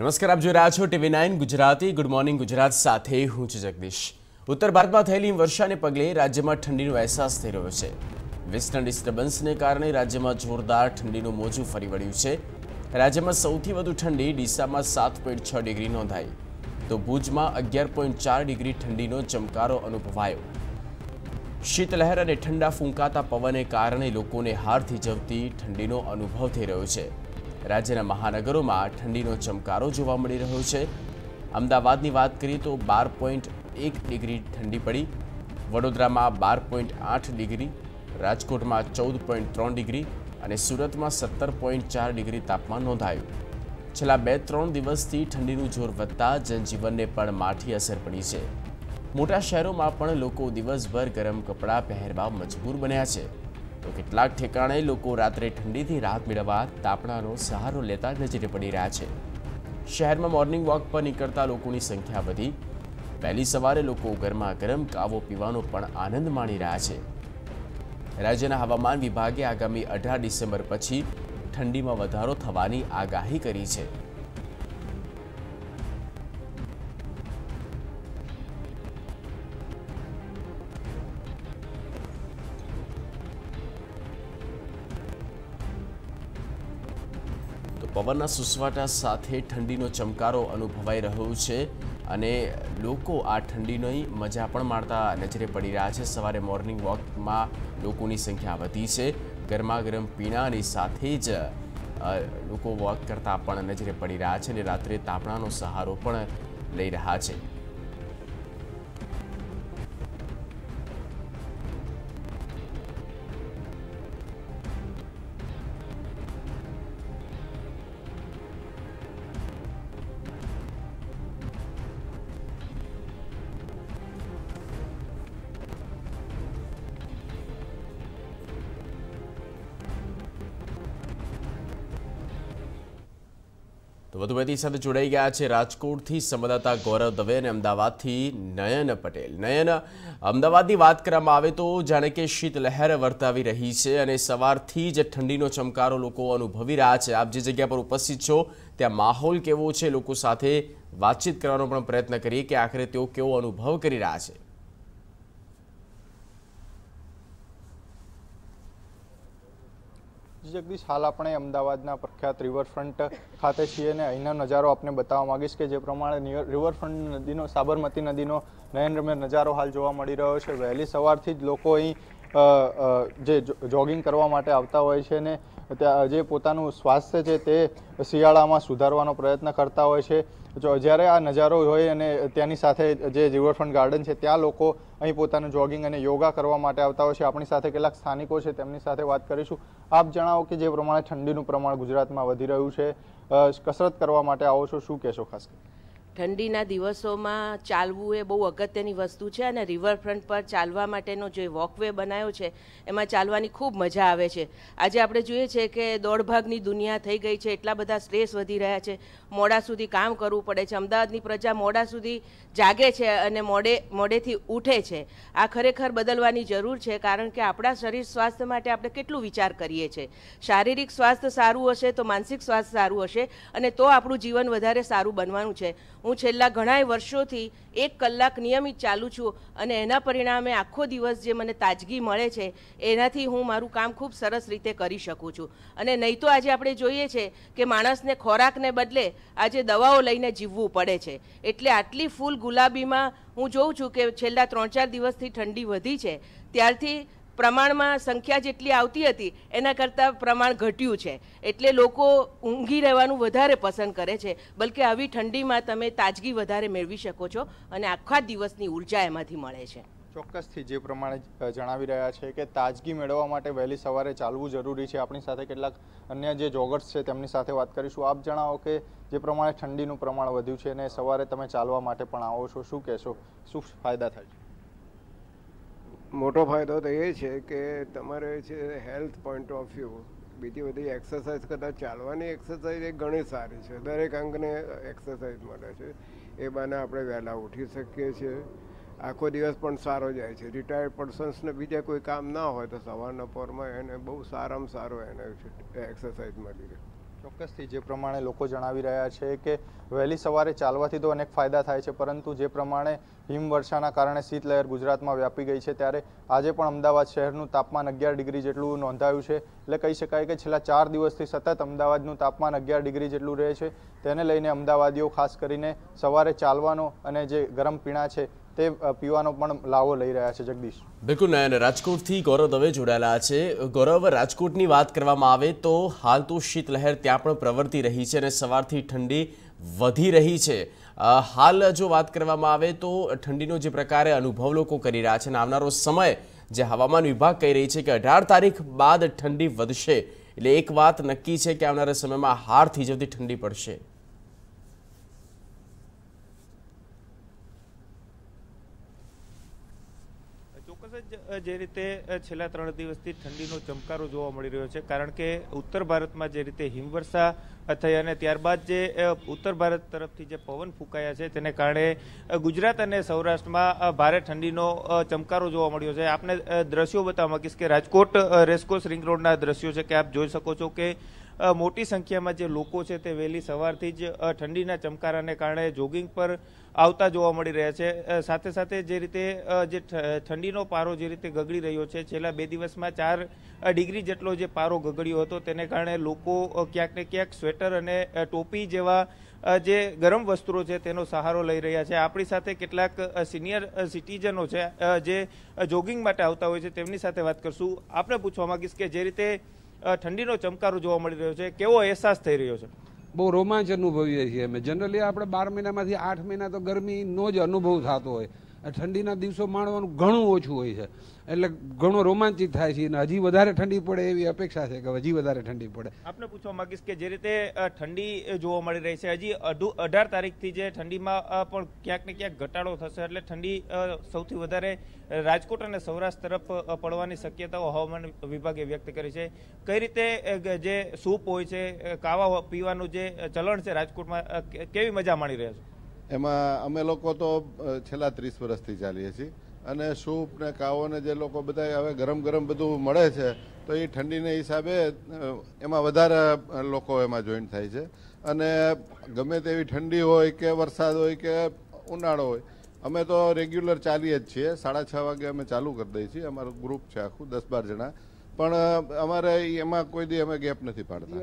નમસ્કાર, આપ જોઈ રહ્યા છો TV9 Gujarati good morning Gujarat સાથે હું છું જગદીશ। ઉત્તર ભારતમાં થયેલી વર્ષાને પગલે રાજ્યમાં ઠંડીનો અહેસાસ થઈ રહ્યો છે। વેસ્ટર્ન ડિસ્ટર્બન્સને કારણે રાજ્યમાં જોરદાર ઠંડીનું મોજું ફરી વળ્યું છે। રાજ્યમાં સૌથી વધુ ઠંડી ડીસામાં 7.6 ડિગ્રી નોંધાઈ તો ભુજમાં 11.4 ડિગ્રી ઠંડીનો ચમકારો અનુભવાયો। શીતલહેર અને ઠંડા ફૂંકાતા પવનને કારણે લોકોને હાડ થીજવતી ઠંડીનો અનુભવ થઈ રહ્યો છે। રાજ્યના મહાનગરોમાં ઠંડીનો ચમકારો જોવા મળી રહ્યો છે। અમદાવાદની વાત કરીએ તો 12.1 ડિગ્રી ઠંડી પડી, વડોદરામાં 12.8 ડિગ્રી, રાજકોટમાં 14.3 ડિગ્રી અને સુરતમાં 17.4 ડિગ્રી તાપમાન નોંધાયું। છેલ્લા 2-3 દિવસથી ઠંડીનું જોર વધતા જનજીવનને પણ માઠી અસર પડી છે। મોટા શહેરોમાં પણ લોકો દિવસભર ગરમ કપડાં પહેરવા મજબૂર બન્યા છે તો કેટલાક ઠેકાણે લોકો રાત્રે ઠંડીથી રાહત મેળવવા તાપણાનો સહારો લેતા નજરે પડી રહ્યા છે। શહેરમાં મોર્નિંગ વોક પર નીકળતા લોકોની સંખ્યા વધી, વહેલી સવારે લોકો ગરમા ગરમ કાવો પીવાનો પણ આનંદ માણી રહ્યા છે। રાજ્યના હવામાન વિભાગે આગામી 18 ડિસેમ્બર પછી ઠંડીમાં વધારો થવાની આગાહી કરી છે। પવનના સુસવાટા સાથે ઠંડીનો ચમકારો અનુભવાઈ રહ્યો છે અને લોકો આ ઠંડીની મજા પણ માણતા નજરે પડી રહ્યા છે। સવારે મોર્નિંગ વોકમાં લોકોની સંખ્યા વધી છે। ગરમા ગરમ પીણાની સાથે જ લોકો વોક કરતા પણ નજરે પડી રહ્યા છે અને રાત્રે તાપણાનો સહારો પણ લઈ રહ્યા છે। તો વધુ માહિતી સાથે જોડાઈ ગયા છે રાજકોટથી સંવાદદાતા ગૌરવ દવે અને અમદાવાદથી નયન પટેલ। નયન, અમદાવાદની વાત કરવામાં આવે તો જાણે કે શીતલહેર વર્તાવી રહી છે અને સવારથી જ ઠંડીનો ચમકારો લોકો અનુભવી રહ્યા છે। આપ જે જગ્યા પર ઉપસ્થિત છો ત્યાં માહોલ કેવો છે, લોકો સાથે વાતચીત કરવાનો પણ પ્રયત્ન કરીએ કે આખરે તેઓ કેવો અનુભવ કરી રહ્યા છે। જગદીશ, હાલ આપણે અમદાવાદના પ્રખ્યાત રિવરફ્રન્ટ ખાતે છીએ અને અહીંનો નજારો આપને બતાવવા માંગીશ કે જે પ્રમાણે રિવરફ્રન્ટ નદીનો, સાબરમતી નદીનો નયનરમ્ય નજારો હાલ જોવા મળી રહ્યો છે। વહેલી સવારથી જ લોકો અહીં જે જોગિંગ કરવા માટે આવતા હોય છે ને ત્યાં જે પોતાનું સ્વાસ્થ્ય છે તે શિયાળામાં સુધારવાનો પ્રયત્ન કરતા હોય છે। જ્યારે આ નજારો હોય અને ત્યાંની સાથે જે રિવરફ્રન્ટ ગાર્ડન છે ત્યાં લોકો અહીં પોતાનું જોગિંગ અને યોગા કરવા માટે આવતા હોય છે। આપણી સાથે કેટલાક સ્થાનિકો છે, તેમની સાથે વાત કરીશું। આપ જણાવો કે જે પ્રમાણે ઠંડીનું પ્રમાણ ગુજરાતમાં વધી રહ્યું છે, કસરત કરવા માટે આવો છો, શું કહેશો? ખાસ ઠંડીના દિવસોમાં ચાલવું એ બહુ અગત્યની વસ્તુ છે અને રિવરફ્રન્ટ પર ચાલવા માટેનો જે વોકવે બનાવ્યો છે એમાં ચાલવાની ખૂબ મજા આવે છે। આજે આપણે જોઈએ છે કે દોડભાગની દુનિયા થઈ ગઈ છે, એટલા બધા સ્ટ્રેસ વધી રહ્યા છે, મોડા સુધી કામ કરવું પડે છે। અમદાવાદની પ્રજા મોડા સુધી જાગે છે અને મોડેથી ઉઠે છે। આ ખરેખર બદલવાની જરૂર છે કારણ કે આપણા શરીર સ્વાસ્થ્ય માટે આપણે કેટલું વિચાર કરીએ છીએ। શારીરિક સ્વાસ્થ્ય સારું હશે તો માનસિક સ્વાસ્થ્ય સારું હશે અને તો આપણું જીવન વધારે સારું બનવાનું છે। હું છેલ્લા ઘણા વર્ષોથી 1 કલાક નિયમિત ચાલું છું અને એના પરિણામે આખો દિવસ જે મને તાજગી મળે છે એનાથી હું મારું કામ ખૂબ સરસ રીતે કરી શકું છું। અને નહીં તો આજે આપણે જોઈએ છે કે માણસને ખોરાકને બદલે આજે દવાઓ લઈને જીવવું પડે છે। એટલે આટલી ફૂલ ગુલાબીમાં હું જોઉં છું કે છેલ્લા 3-4 દિવસથી ઠંડી વધી છે ત્યારથી પ્રમાણમાં સંખ્યા જેટલી આવતી હતી એના કરતાં પ્રમાણ ઘટ્યું છે। એટલે લોકો ઊંઘી રહેવાનું વધારે પસંદ કરે છે, બલકે આવી ઠંડીમાં તમે તાજગી વધારે મેળવી શકો છો અને આખા દિવસની ઉર્જા એમાંથી મળે છે। ચોક્કસથી જે પ્રમાણે જણાવી રહ્યા છે કે તાજગી મેળવવા માટે વહેલી સવારે ચાલવું જરૂરી છે। આપણી સાથે કેટલાક અન્ય જે જોગર્સ છે તેમની સાથે વાત કરીશું। આપ જણાવો કે જે પ્રમાણે ઠંડીનું પ્રમાણ વધ્યું છે અને સવારે તમે ચાલવા માટે પણ આવો છો, શું કહેશો, શું ફાયદા થાય છે? મોટો ફાયદો તો એ છે કે તમારે છે હેલ્થ પોઈન્ટ ઓફ વ્યૂ બીજી બધી એક્સરસાઇઝ કરતાં ચાલવાની એક્સરસાઇઝ એ ઘણી સારી છે। દરેક અંગને એક્સરસાઇઝ મળે છે, એ બાને આપણે વહેલા ઉઠી શકીએ છીએ, આખો દિવસ પણ સારો જાય છે। રિટાયર્ડ પર્સન્સને બીજા કોઈ કામ ના હોય તો સવારના પોરમાં એને બહુ સારામાં સારો એને એક્સરસાઇઝ મળી રહે। ચોક્કસથી જે પ્રમાણે લોકો જણાવી રહ્યા છે કે વહેલી સવારે ચાલવાથી તો અનેક ફાયદા થાય છે, પરંતુ જે પ્રમાણે હિમવર્ષાના કારણે શીતલહેર ગુજરાતમાં વ્યાપી ગઈ છે, ત્યારે આજે પણ અમદાવાદ શહેરનું તાપમાન 11 ડિગ્રી જેટલું નોંધાયું છે. એટલે કહી શકાય કે છેલ્લા 4 દિવસથી સતત અમદાવાદનું તાપમાન 11 ડિગ્રી જેટલું રહે છે. તેને લઈને અમદાવાદીઓ ખાસ કરીને સવારે ચાલવાનો અને જે ગરમ પીણા છે તે પીવાનો પણ લાવો લઈ રહ્યા છે. જગદીશ. બિલકુલ નયન, રાજકોટથી ગૌરવ દવે જોડાયેલા છે. ગૌરવ, રાજકોટની વાત કરવામાં આવે તો હાલ તો શીતલહેર ત્યાં પણ પ્રવર્તી રહી છે અને સવારથી ઠંડી વધી રહી છે. હાલ જો વાત કરવામાં આવે તો ઠંડીનો જે પ્રકારે અનુભવ લોકો કરી રહ્યા છે અને આવનારો સમય જે હવામાન વિભાગ કહી રહી છે કે 18 તારીખ બાદ ઠંડી વધશે, એટલે એક વાત નક્કી છે કે આવનારા સમયમાં હાડ થીજવતી ઠંડી પડશે. જે રીતે છેલ્લા 3 દિવસથી ઠંડીનો ચમકારો જોવા મળી રહ્યો છે, કારણ કે ઉત્તર ભારતમાં જે રીતે હિમવર્ષા થઈ અને ત્યારબાદ જે ઉત્તર ભારત તરફથી જે પવન ફૂંકાયા છે તેને કારણે ગુજરાત અને સૌરાષ્ટ્રમાં ભારે ઠંડીનો ચમકારો જોવા મળ્યો છે. આપને દ્રશ્યો બતાવવા માંગીશ કે રાજકોટ રેસકોર્સ રિંગ રોડના દ્રશ્યો છે કે આપ જોઈ શકો છો કે મોટી સંખ્યામાં જે લોકો છે તે વહેલી સવારથી જ ઠંડીના ચમકારાને કારણે જોગિંગ પર આવતા જોવા મળી રહ્યા છે. સાથે સાથે જે રીતે જે ઠંડીનો પારો જે રીતે ગગડી રહ્યો છે, છેલ્લા 2 દિવસમાં 4 ડિગ્રી જેટલો જે પારો ગગડ્યો હતો, તેને કારણે લોકો ક્યાંક ને ક્યાંક સ્વેટર અને ટોપી જેવા જે ગરમ વસ્ત્રો છે તેનો સહારો લઈ રહ્યા છે. આપણી સાથે કેટલાક સિનિયર સિટીઝનો છે જે જોગિંગ માટે આવતા હોય છે, તેમની સાથે વાત કરશું. આપને પૂછવા માંગીશ કે જે રીતે ઠંડીનો ચમકારો જોવા મળી રહ્યો છે, કેવો અહેસાસ થઈ રહ્યો છે? બહુ રોમાંચ અનુભવીએ છીએ અમે. જનરલી આપણે 12 મહિનામાંથી 8 મહિના તો ગરમીનો જ અનુભવ થતો હોય, ઠંડીના દિવસો માણવાનું ઘણું ઓછું હોય છે, એટલે ઘણો રોમાંચિત થાય છે અને હજી વધારે ઠંડી પડે એવી અપેક્ષા છે કે હજી વધારે ઠંડી પડે. આપને પૂછવા માંગીશ કે જે રીતે ઠંડી જોવા મળી રહી છે, હજી 18 તારીખથી જે ઠંડીમાં પણ ક્યાંક ને ક્યાંક ઘટાડો થશે, એટલે ઠંડી સૌથી વધારે રાજકોટ અને સૌરાષ્ટ્ર તરફ પડવાની શક્યતાઓ હવામાન વિભાગે વ્યક્ત કરી છે. કઈ રીતે જે સૂપ હોય છે, કાવા પીવાનું જે ચલણ છે રાજકોટમાં, કેવી મજા માણી રહ્યા છો? એમાં અમે લોકો તો છેલ્લા 30 વર્ષથી ચાલીએ છીએ અને સૂપ ને કાવો ને જે લોકો બધા હવે ગરમ ગરમ બધું મળે છે, તો એ ઠંડીને હિસાબે એમાં વધારે લોકો એમાં જોઈન્ટ થાય છે. અને ગમે તેવી ઠંડી હોય કે વરસાદ હોય કે ઉનાળો હોય, અમે તો રેગ્યુલર ચાલીએ જ છીએ. 6:30 વાગે અમે ચાલુ કરી દઈએ છીએ. અમારું ગ્રુપ છે આખું 10-12 જણા, પણ અમારે એમાં કોઈ દી અમે ગેપ નથી પાડતા.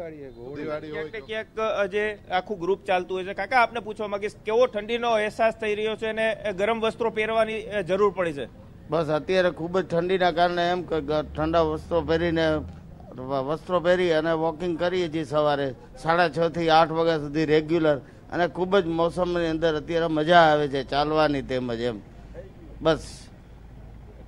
દિવાળી હોય ક્યાંક જે આખું ગ્રુપ ચાલતું હોય છે. કાકા, આપને પૂછવા માંગીશ, કેવો ઠંડીનો અહેસાસ થઈ રહ્યો છે અને ગરમ વસ્ત્રો પહેરવાની જરૂર પડી છે? બસ અત્યારે ખૂબ જ ઠંડીના કારણે એમ કે ઠંડા વસ્ત્રો પહેરી અને વોકિંગ કરીએ છીએ સવારે 6:30 થી 8 વાગ્યા સુધી રેગ્યુલર, અને ખૂબ જ મોસમની અંદર અત્યારે મજા આવે છે ચાલવાની. તેમજ એમ બસ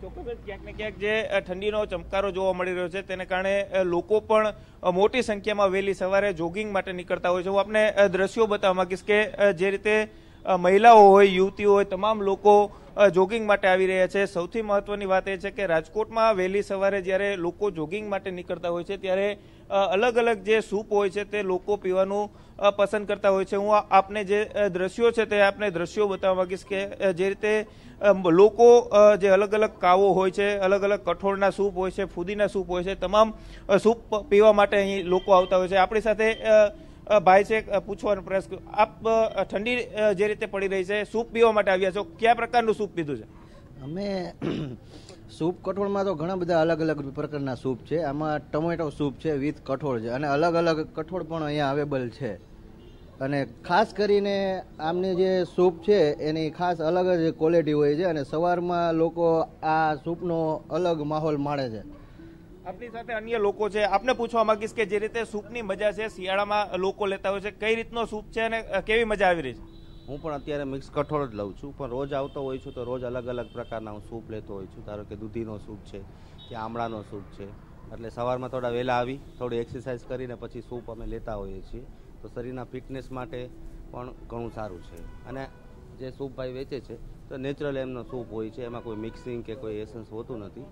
ચોક્કસ ક્યાંક ને ક્યાંક જે ઠંડીનો ચમકારો જોવા મળી રહ્યો છે, તેને કારણે લોકો પણ મોટી સંખ્યામાં વહેલી સવારે જોગિંગ માટે નીકળતા હોય છે. હું આપને દ્રશ્યો બતાવવા માંગીશ કે જે રીતે મહિલાઓ હોય, યુવતીઓ હોય, તમામ લોકો જોગિંગ માટે આવી રહ્યા છે. સૌથી મહત્વની વાત એ છે કે રાજકોટમાં વહેલી સવારે જ્યારે લોકો જોગિંગ માટે નીકળતા હોય છે, ત્યારે અલગ અલગ જે સૂપ હોય છે તે લોકો પીવાનું પસંદ કરતા હોય છે. હું આપને જે દ્રશ્યો છે તે આપને દ્રશ્યો બતાવવા માંગીશ કે જે રીતે લોકો જે અલગ અલગ કાવો હોય છે, અલગ અલગ કઠોળના સૂપ હોય છે, ફુદીના સૂપ હોય છે, તમામ સૂપ પીવા માટે અહીં લોકો આવતા હોય છે. આપણી સાથે ભાઈ છે, પૂછવાનો પ્રયાસ કરું. આપ ઠંડી જે રીતે પડી રહી છે, સૂપ પીવા માટે આવ્યા છો, કયા પ્રકારનું સૂપ પીધું છે? અમે સૂપ કઠોળમાં તો ઘણા બધા અલગ અલગ પ્રકારના સૂપ છે. આમાં ટમેટો સૂપ છે વિથ કઠોળ છે, અને અલગ અલગ કઠોળ પણ અહીંયા અવેલેબલ છે. અને ખાસ કરીને આમની જે સૂપ છે એની ખાસ અલગ જ ક્વોલિટી હોય છે, અને સવારમાં લોકો આ સૂપનો અલગ માહોલ માણે છે. આપણી સાથે અન્ય લોકો છે. આપને પૂછવા માંગીશ કે જે રીતે સૂપની મજા છે શિયાળામાં લોકો લેતા હોય છે, કઈ રીતનો સૂપ છે અને કેવી મજા આવી રહી છે? હું પણ અત્યારે મિક્સ કઠોળ જ લઉં છું, પણ રોજ આવતો હોઉં છું તો રોજ અલગ અલગ પ્રકારના હું સૂપ લેતો હોઉં છું. ધારો કે દૂધીનો સૂપ છે કે આમળાનો સૂપ છે, એટલે સવારમાં થોડા વહેલા આવી થોડી એક્સરસાઇઝ કરીને પછી સૂપ અમે લેતા હોઈએ છીએ, તો શરીરના ફિટનેસ માટે પણ ઘણું સારું છે. અને જે સૂપ ભાઈ વેચે છે તો નેચરલ એમનો સૂપ હોય છે, એમાં કોઈ મિક્સિંગ કે કોઈ એસન્સ હોતું નથી.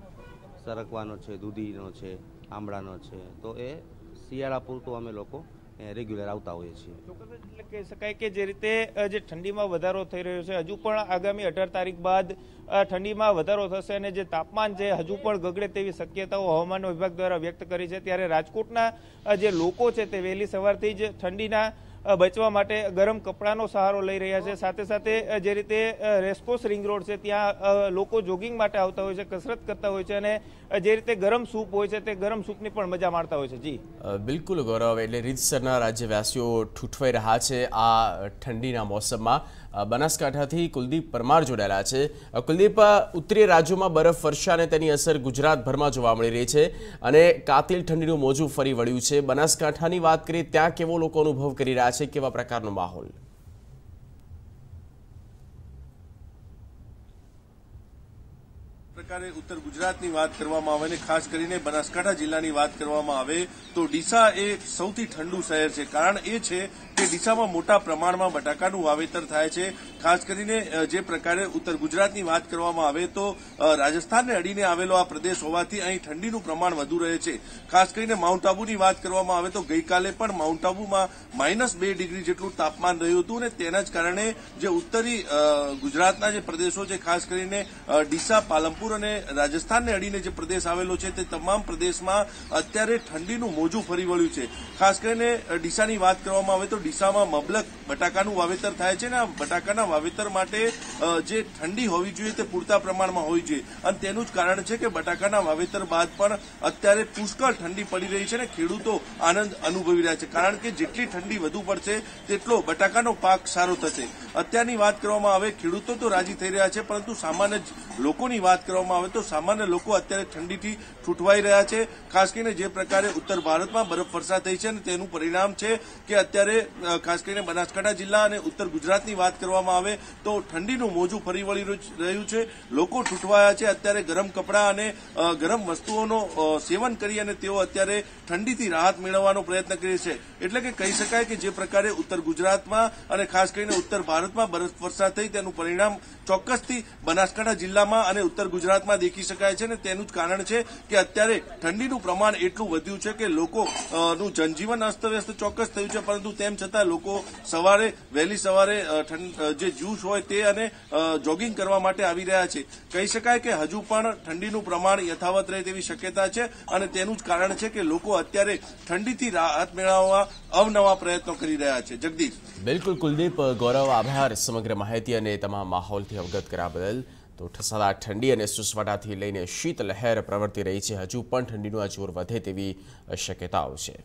સરકવાનો છે, દૂધીનો છે, આમળાનો છે, તો એ શિયાળા પૂરતું અમે લોકો રેગ્યુલર આવતા હોઈએ છીએ. ચોક્કસ એટલે કહી શકાય કે જે રીતે જે ઠંડીમાં વધારો થઈ રહ્યો છે, હજુ પણ આગામી 18 તારીખ બાદ ઠંડીમાં વધારો થશે અને જે તાપમાન છે હજુ પણ ગગડે તેવી શક્યતાઓ હવામાન વિભાગ દ્વારા વ્યક્ત કરી છે. ત્યારે રાજકોટના જે લોકો છે તે વહેલી સવારથી જ ઠંડીના બચવા માટે ગરમ કપડાનો સહારો લઈ રહ્યા છે. સાથે સાથે જે રીતે રેસકોર્સ રિંગ રોડ છે ત્યાં લોકો જોગિંગ માટે આવતા હોય છે, કસરત કરતા હોય છે અને જે રીતે ગરમ સૂપ હોય છે તે ગરમ સૂપની પણ મજા માણતા હોય છે. જી બિલકુલ ગૌરવ, એટલે રીતસરના રાજ્યવાસીઓ ઠૂઠવાઈ રહ્યા છે આ ઠંડીના મોસમમાં. બનાસકાંઠાથી કુલદીપ પરમાર જોડાયેલા છે. કુલદીપ, ઉત્તરીય રાજ્યોમાં બરફ વર્ષા અને તેની અસર ગુજરાતભરમાં જોવા મળી રહી છે અને કાતિલ ઠંડીનું મોજું ફરી વળ્યું છે. બનાસકાંઠાની વાત કરીએ, ત્યાં કેવો લોકો અનુભવ કરી રહ્યા છે, કેવા પ્રકારનો માહોલ? પ્રકારે ઉત્તર ગુજરાતની વાત કરવામાં આવે અને ખાસ કરીને બનાસકાંઠા જિલ્લાની વાત કરવામાં આવે તો ડીસા એ સૌથી ઠંડુ શહેર છે. કારણ એ છે કે ડીસામાં મોટા પ્રમાણમાં બટાકાનું વાવેતર થાય છે. ખાસ કરીને જે પ્રકારે ઉત્તર ગુજરાતની વાત કરવામાં આવે તો રાજસ્થાનને અડીને આવેલો આ પ્રદેશ હોવાથી અહીં ઠંડીનું પ્રમાણ વધુ રહે છે. ખાસ કરીને માઉન્ટ આબુની વાત કરવામાં આવે તો ગઈકાલે પણ માઉન્ટ આબુમાં -2 ડિગ્રી જેટલું તાપમાન રહ્યું હતું અને તેના જ કારણે જે ઉત્તરી ગુજરાતના જે પ્રદેશો છે, ખાસ કરીને ડીસા, પાલનપુર અને રાજસ્થાનને અડીને જે પ્રદેશ આવેલો છે તે તમામ પ્રદેશમાં અત્યારે ઠંડીનું મોજું ફરી વળ્યું છે. ખાસ કરીને ડીસાની વાત કરવામાં આવે તો ડીસામાં મબલક બટાકાનું વાવેતર થાય છે અને આ બટાકાના વાવેતર માટે જે ઠંડી હોવી જોઈએ તે પૂરતા પ્રમાણમાં હોવી જોઈએ અને તેનું જ કારણ છે કે બટાકાના વાવેતર બાદ પણ અત્યારે પુષ્કળ ઠંડી પડી રહી છે અને ખેડૂતો આનંદ અનુભવી રહ્યા છે. કારણ કે જેટલી ઠંડી વધુ પડશે તેટલો બટાકાનો પાક સારો થશે. અત્યારની વાત કરવામાં આવે, ખેડૂતો તો રાજી થઈ રહ્યા છે, પરંતુ સામાન્ય લોકોની વાત કરવામાં આવે તો સામાન્ય લોકો અત્યારે ઠંડીથી ઠૂઠવાઈ રહ્યા છે. ખાસ કરીને જે પ્રકારે ઉત્તર ભારતમાં બરફવર્ષા થઈ છે અને તેનું પરિણામ છે કે અત્યારે ખાસ કરીને બનાસકાંઠા જિલ્લા અને ઉત્તર ગુજરાતની વાત કરવામાં આવે તો ઠંડીનું મોજું ફરી વળી રહ્યું છે. લોકો ઠૂઠવાયા છે. અત્યારે ગરમ કપડાં અને ગરમ વસ્તુઓનો સેવન કરી અને તેઓ અત્યારે ઠંડીથી રાહત મેળવવાનો પ્રયત્ન કરે છે. એટલે કે કહી શકાય કે જે પ્રકારે ઉત્તર ગુજરાતમાં અને ખાસ કરીને ઉત્તર ભારતમાં બરફવર્ષા થઈ તેનું પરિણામ ચોક્કસથી બનાસકાંઠા જિલ્લામાં અને ઉત્તર ગુજરાતમાં દેખી શકાય છે અને તેનું જ કારણ છે કે અત્યારે ઠંડીનું પ્રમાણ એટલું વધ્યું છે કે લોકોનું જનજીવન અસ્તવ્યસ્ત ચોક્કસ થયું છે, પરંતુ તેમ છતાં લોકો વહેલી સવારે જે જ્યુસ હોય તે અને જોગિંગ કરવા માટે આવી રહ્યા છે. કહી શકાય કે હજુ પણ ઠંડીનું પ્રમાણ યથાવત રહે તેવી શક્યતા છે અને તેનું જ કારણ છે કે લોકો અત્યારે ઠંડીથી રાહત મેળવવા અવનવા પ્રયત્નો કરી રહ્યા છે. જગદીશ. બિલકુલ કુલદીપ, ગૌરવ, આભાર સમગ્ર માહિતી અને તમામ માહોલથી અવગત કર્યા બદલ. તો સતત ઠંડી અને સુસવાટાથી લઈને શીત લહેર પ્રવર્તી રહી છે. હજુ પણ ઠંડીનું આ જોર વધે તેવી શક્યતાઓ છે.